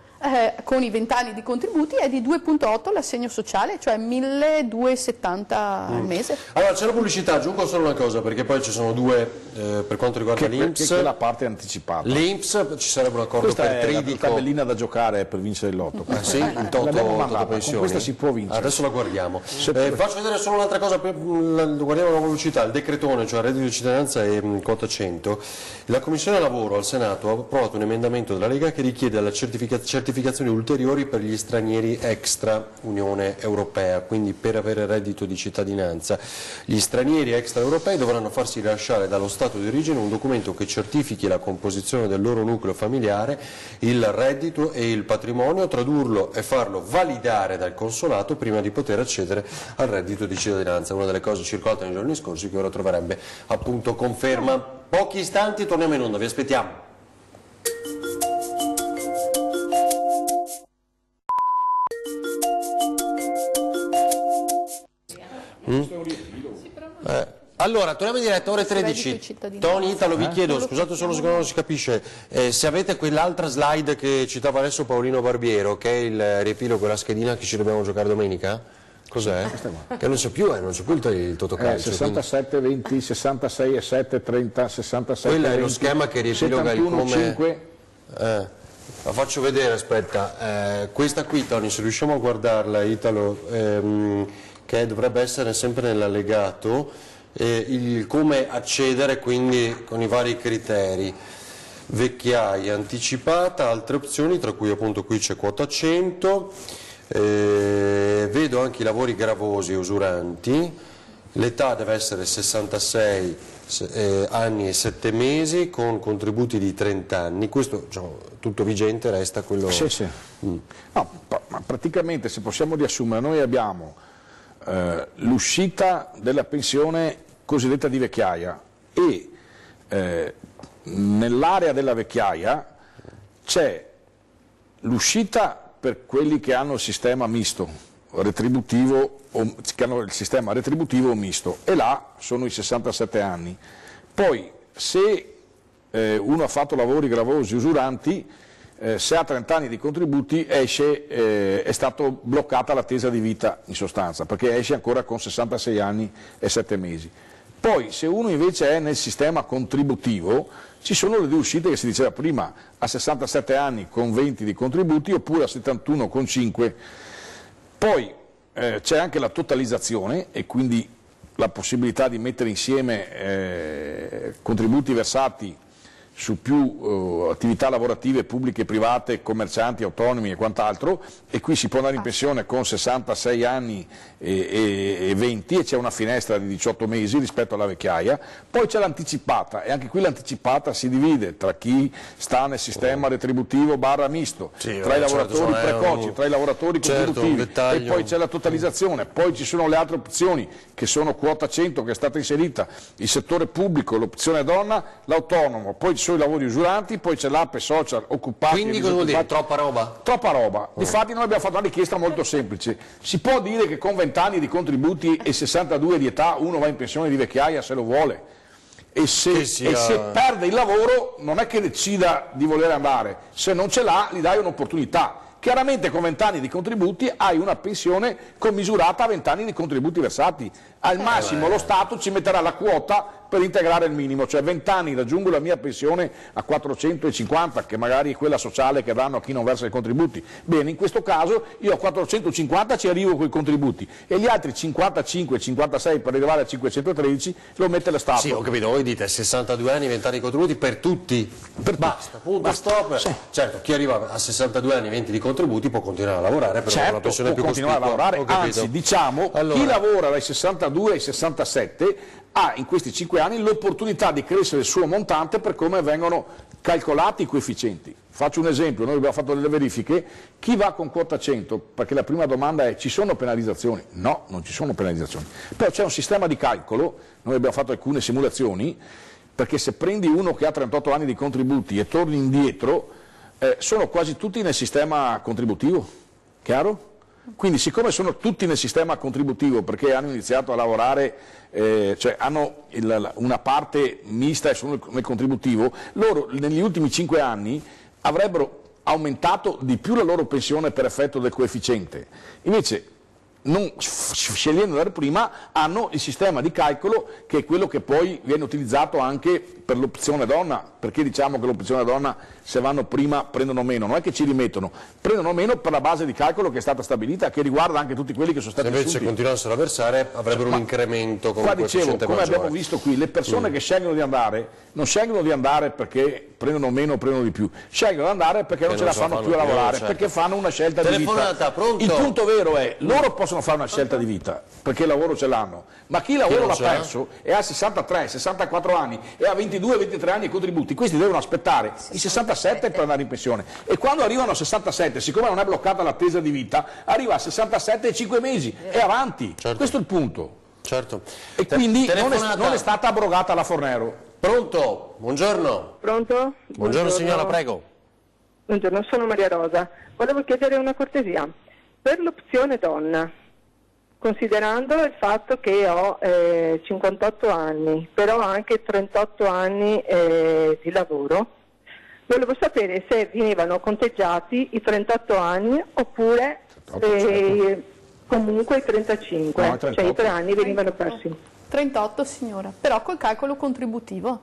con i 20 anni di contributi è di 2,8 l'assegno sociale, cioè 1.270 al mese. Allora c'è la pubblicità, aggiungo solo una cosa, perché poi ci sono due per quanto riguarda l'INPS. Che è la parte anticipata. L'INPS ci sarebbe un accordo questa per Tridico. Questa è la tabellina da giocare per vincere il lotto. Sì, in toto pensioni. Con questa si può vincere. Adesso la guardiamo. Faccio vedere solo un'altra cosa, guardiamo la velocità, il decretone, cioè reddito di cittadinanza e quota 100. La Commissione Lavoro al Senato ha approvato un emendamento della Lega che richiede la certificazioni ulteriori per gli stranieri extra Unione Europea, quindi per avere reddito di cittadinanza. Gli stranieri extraeuropei dovranno farsi rilasciare dallo Stato di origine un documento che certifichi la composizione del loro nucleo familiare, il reddito e il patrimonio, tradurlo e farlo validare dal consolato prima di poter accedere al reddito di cittadinanza. Una delle cose circolate nei giorni scorsi che ora troverebbe appunto conferma. Pochi istanti, torniamo in onda, vi aspettiamo. Allora, torniamo in diretta, ore 13. Tony Italo, vi chiedo, scusate solo se non si capisce, se avete quell'altra slide che citava adesso Paolino Barbiero, che è il riepilogo, la schedina che ci dobbiamo giocare domenica? Cos'è? Che non so più il totocalcio. 67, 20, 66 e 7, 30, 66, quello 20, è lo schema che riepiloga 71, il come... 5. La faccio vedere, aspetta. Questa qui, Tony, se riusciamo a guardarla, Italo, che dovrebbe essere sempre nell'allegato, il come accedere quindi con i vari criteri, vecchiaia anticipata, altre opzioni tra cui appunto qui c'è quota 100, vedo anche i lavori gravosi e usuranti, l'età deve essere 66 anni e 7 mesi con contributi di 30 anni, questo diciamo, tutto vigente, resta quello... Sì, sì. No, ma praticamente se possiamo riassumere, noi abbiamo l'uscita della pensione cosiddetta di vecchiaia e nell'area della vecchiaia c'è l'uscita per quelli che hanno il sistema misto retributivo che hanno il sistema retributivo o misto, e là sono i 67 anni. Poi se uno ha fatto lavori gravosi usuranti, se ha 30 anni di contributi esce, è stato bloccata l'attesa di vita in sostanza, perché esce ancora con 66 anni e 7 mesi. Poi se uno invece è nel sistema contributivo, ci sono le due uscite che si diceva prima, a 67 anni con 20 di contributi oppure a 71 con 5. Poi c'è anche la totalizzazione, e quindi la possibilità di mettere insieme contributi versati su più attività lavorative pubbliche, private, commercianti, autonomi e quant'altro, e qui si può andare in pensione con 66 anni e 20 e c'è una finestra di 18 mesi rispetto alla vecchiaia. Poi c'è l'anticipata, e anche qui l'anticipata si divide tra chi sta nel sistema retributivo barra misto, tra i lavoratori precoci, tra i lavoratori contributivi, e poi c'è la totalizzazione, poi ci sono le altre opzioni che sono quota 100 che è stata inserita, il settore pubblico, l'opzione donna, l'autonomo, poi ci sono i lavori usuranti, poi c'è l'APE social, occupati. Quindi cosa vuol dire? Troppa roba? Troppa roba. Difatti noi abbiamo fatto una richiesta molto semplice. Si può dire che con 20 anni di contributi e 62 di età uno va in pensione di vecchiaia se lo vuole? E se perde il lavoro non è che decida di voler andare, se non ce l'ha gli dai un'opportunità. Chiaramente con 20 anni di contributi hai una pensione commisurata a 20 anni di contributi versati. Al massimo lo Stato ci metterà la quota per integrare il minimo, cioè 20 anni raggiungo la mia pensione a 450, che magari è quella sociale che danno a chi non versa i contributi. Bene, in questo caso io a 450 ci arrivo con i contributi e gli altri 55 e 56 per arrivare a 513 lo mette lo Stato. Sì, ho capito, voi dite 62 anni, 20 anni di contributi per tutti. Basta, punto, stop. Sì. Certo, chi arriva a 62 anni, 20 di contributi può continuare a lavorare, però con una pensione più cospicua. Può continuare a lavorare, anzi diciamo, chi lavora dai 62 ai 67 ha in questi 5 anni l'opportunità di crescere il suo montante per come vengono calcolati i coefficienti. Faccio un esempio, noi abbiamo fatto delle verifiche, chi va con quota 100, perché la prima domanda è ci sono penalizzazioni? No, non ci sono penalizzazioni, però c'è un sistema di calcolo, noi abbiamo fatto alcune simulazioni, perché se prendi uno che ha 38 anni di contributi e torni indietro, sono quasi tutti nel sistema contributivo, chiaro? Quindi siccome sono tutti nel sistema contributivo perché hanno iniziato a lavorare, cioè hanno una parte mista e sono nel contributivo, loro negli ultimi 5 anni avrebbero aumentato di più la loro pensione per effetto del coefficiente. Invece, non scegliendo da prima, hanno il sistema di calcolo che è quello che poi viene utilizzato anche per l'opzione donna. Perché diciamo che l'opzione donna se vanno prima prendono meno? Non è che ci rimettono, prendono meno per la base di calcolo che è stata stabilita, che riguarda anche tutti quelli che sono stati assunti. Se invece continuassero a versare avrebbero un incremento con qua un coefficiente dicevo, come maggiore. abbiamo visto qui, le persone che scelgono di andare non scelgono di andare perché prendono meno o prendono di più, scelgono di andare perché non ce la fanno più a lavorare, certo, perché fanno una scelta di vita. Pronto? Il punto vero è, loro possono fare una scelta di vita perché il lavoro ce l'hanno, ma chi il lavoro l'ha perso e ha 63, 64 anni e ha 22, 23 anni di contributi, questi devono aspettare i 67 per andare in pensione, e quando arrivano a 67, siccome non è bloccata l'attesa di vita, arriva a 67 e 5 mesi e avanti, certo. Questo è il punto. Certo. E quindi non è stata abrogata la Fornero. Pronto? Buongiorno. Pronto? Buongiorno signora, prego. Buongiorno, sono Maria Rosa. Volevo chiedere una cortesia. Per l'opzione donna, considerando il fatto che ho 58 anni, però anche 38 anni di lavoro, volevo sapere se venivano conteggiati i 38 anni oppure comunque i 35, no, cioè i 3 anni venivano persi. 38 signora, però col calcolo contributivo.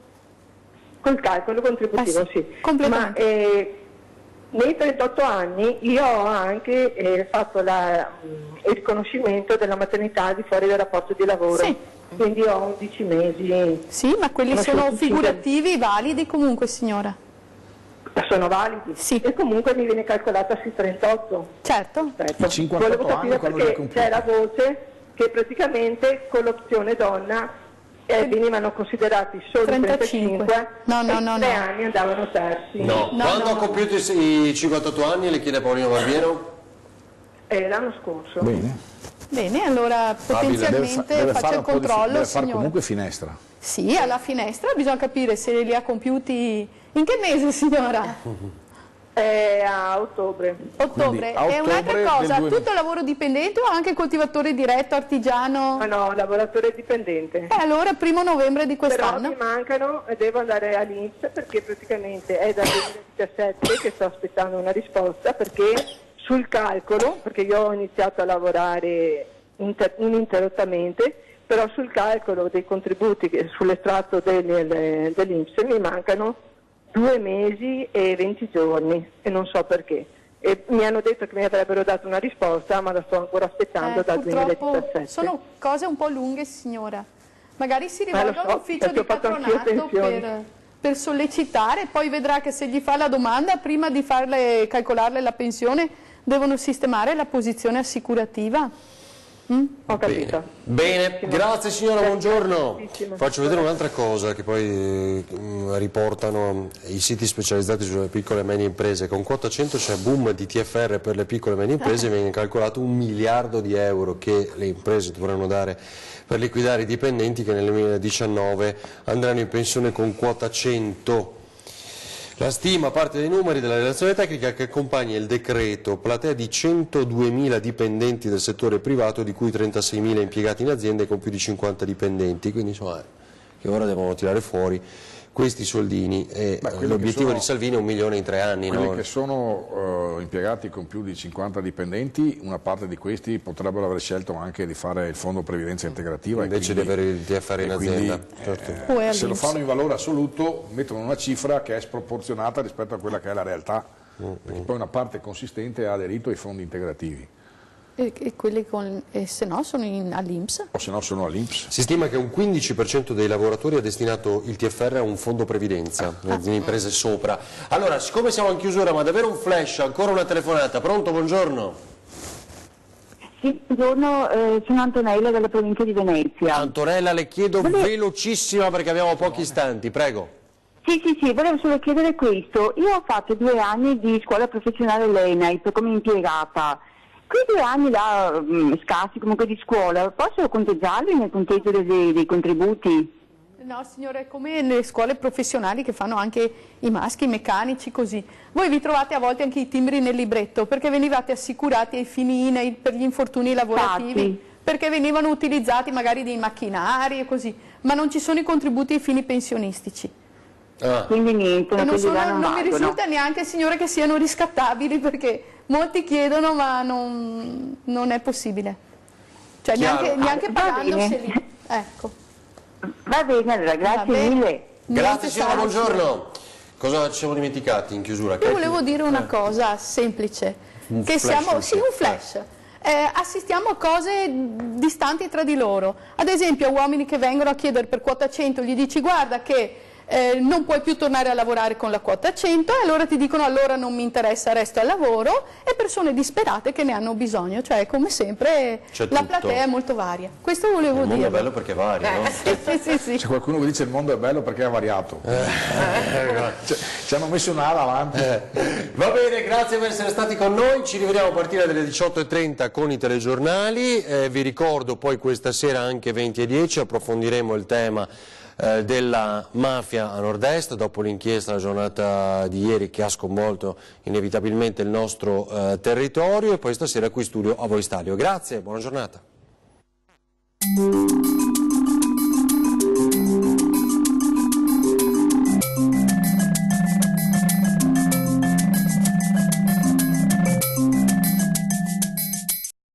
Col calcolo contributivo, sì. Completamente. Ma nei 38 anni io ho anche fatto il riconoscimento della maternità di fuori dal rapporto di lavoro. Sì. Quindi ho 11 mesi. Sì, ma quelli sono figurativi, validi comunque signora. Sono validi? Sì. E comunque mi viene calcolata sui 38. Certo. I 58 volevo capire perché c'è la voce che praticamente con l'opzione donna venivano considerati solo 35 no, 3 anni andavano persi. No. Quando ha compiuto i 58 anni, le chiede Paolino Barbiero? L'anno scorso. Bene, allora potenzialmente faccia il controllo. Deve fare comunque finestra. Sì, alla finestra bisogna capire se li ha compiuti. In che mese signora? A ottobre. Ottobre. E un'altra cosa, tutto lavoro dipendente o anche coltivatore diretto, artigiano? No, lavoratore dipendente. Allora 1° novembre di quest'anno. Però mi mancano e devo andare all'INPS perché praticamente è dal 2017 che sto aspettando una risposta, perché sul calcolo, perché io ho iniziato a lavorare ininterrottamente, però sul calcolo dei contributi sull'estratto dell'INPS mi mancano 2 mesi e 20 giorni e non so perché. E mi hanno detto che mi avrebbero dato una risposta, ma la sto ancora aspettando dal purtroppo 2017. sono cose un po' lunghe, signora. Magari si rivolga lo so, all'ufficio perché di ho fatto anch'io patronato pensioni. per sollecitare, poi vedrà che se gli fa la domanda, prima di calcolarle la pensione, devono sistemare la posizione assicurativa. Ho capito. Bene, grazie signora, buongiorno. Benissimo. Faccio vedere un'altra cosa che poi riportano i siti specializzati sulle piccole e medie imprese. Con quota 100 c'è boom di TFR per le piccole e medie imprese, viene calcolato 1 miliardo di euro che le imprese dovranno dare per liquidare i dipendenti che nel 2019 andranno in pensione con quota 100. La stima parte dai numeri della relazione tecnica che accompagna il decreto, platea di 102.000 dipendenti del settore privato, di cui 36.000 impiegati in aziende con più di 50 dipendenti, quindi insomma che ora devono tirare fuori questi soldini e l'obiettivo di Salvini è 1 milione in 3 anni. Quelli no? che sono impiegati con più di 50 dipendenti, una parte di questi potrebbero aver scelto anche di fare il fondo previdenza integrativa Invece quindi, di avere il TFR in azienda. Certo. Se lo fanno in valore assoluto mettono una cifra che è sproporzionata rispetto a quella che è la realtà, perché poi una parte consistente ha aderito ai fondi integrativi. E quelli se no sono all'INPS? O se no sono all'INPS. Si stima che un 15% dei lavoratori ha destinato il TFR a un fondo previdenza, le imprese sopra. Allora, siccome siamo in chiusura, ma davvero un flash, ancora una telefonata. Pronto, buongiorno. Sì, buongiorno, sono Antonella della provincia di Venezia. Antonella, le chiedo velocissima perché abbiamo pochi istanti, prego. Sì, volevo solo chiedere questo. Io ho fatto 2 anni di scuola professionale l'ENAIP come impiegata. Quei 2 anni là, scarsi comunque di scuola, posso conteggiarli nel conteggio dei contributi? No signore, come nelle scuole professionali che fanno anche i maschi, i meccanici, così. Voi vi trovate a volte anche i timbri nel libretto perché venivate assicurati ai fini INAIL per gli infortuni lavorativi, Infatti. perché venivano utilizzati magari dei macchinari e così, ma non ci sono i contributi ai fini pensionistici. Quindi niente, E non mi valgono. risulta neanche, signore, che siano riscattabili perché molti chiedono ma non è possibile. Cioè neanche pagandoseli. Ecco. Va bene, allora, grazie mille. Grazie signora, buongiorno. Cosa ci siamo dimenticati in chiusura? Io volevo dire una cosa semplice, che siamo, sì, un flash. Assistiamo a cose distanti tra di loro. Ad esempio, uomini che vengono a chiedere per quota 100, gli dici guarda che non puoi più tornare a lavorare con la quota 100 e allora ti dicono allora non mi interessa, resto al lavoro, e persone disperate che ne hanno bisogno, cioè come sempre la platea è molto varia. Questo volevo dire. Il mondo è bello perché varia, no? Sì. C'è qualcuno che dice il mondo è bello perché è variato. Ci hanno messo un'ala avanti. Va bene, grazie per essere stati con noi, ci rivediamo a partire dalle 18:30 con i telegiornali, vi ricordo poi questa sera anche 20:10 approfondiremo il tema della mafia a nord-est dopo l'inchiesta della giornata di ieri che ha sconvolto inevitabilmente il nostro territorio, e poi stasera qui in studio a voi Stalio. Grazie, buona giornata.